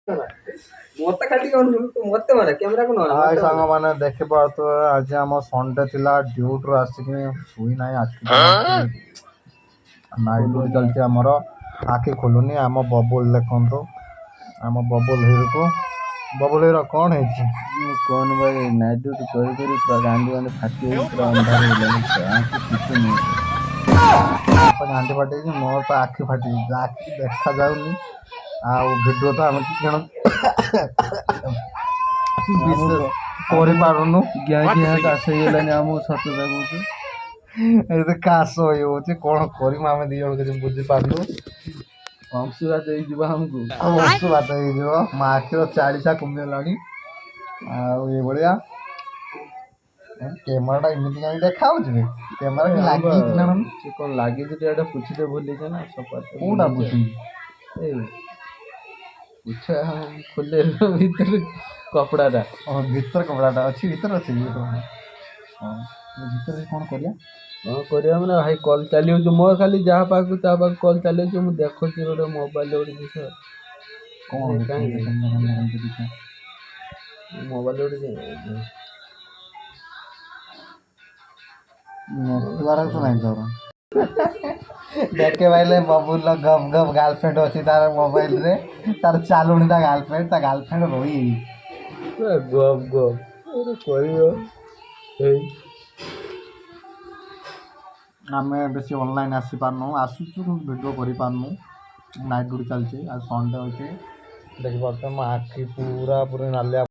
मत खाली मत मारे कैमरा को हाय सांग मैंने देखि पारतो आज आम संडे थिला ड्यूटी आसिक शुई ना आखि नाइट ड्यूटी चलती आमर आखि खोलुनी आम बबुल देखो आम बबुल हिरो को बबुल हिरो कौन है कौन भाई नाइट ड्यूटी कर पूरा गांधी गांधी फाटी पूरा अंधार हो आँखि फिटुनी गांधी फाटी मोर तो आखि फाटी आखि देखा जाऊनी आ भिडियो तो आम पारुनु काश होगलानी आम सत जगह ये काश ये कौन करें आम दी जन किसी बुझी पार्नु अंशुघात हमको अंशुघात हो मो आखिर चालीसा कमिगलानी आया कैमेरा एमती कहीं देखा कैमेरा लगी कौन लगी पूछते भूली ना सपाट कौटा पूछी पूछा खोले भीतर कपड़ाटा भीतर कपड़ाटा अच्छी भीतर अच्छी भीतर कौन करिया हाँ करिया मैंने भाई कल चली मोर खाली जहाँ पाक कल चली मुझे देखुची गोटे मोबाइल गोटे जिस कौन मोबाइल गोटे नेटवर्क तो नहीं तोर देखे भाई बबुल गप गप गर्लफ्रेंड अच्छी तार मोबाइल रे तार चालुनी ता गर्लफ्रेंड रही गप गप आम बेसी ऑनलाइन आसी पारनु आसुचु वीडियो करि पारनु नाइट ड्यूटी चलती आज संडे अच्छे देखिए आखि पूरा पूरी नालिया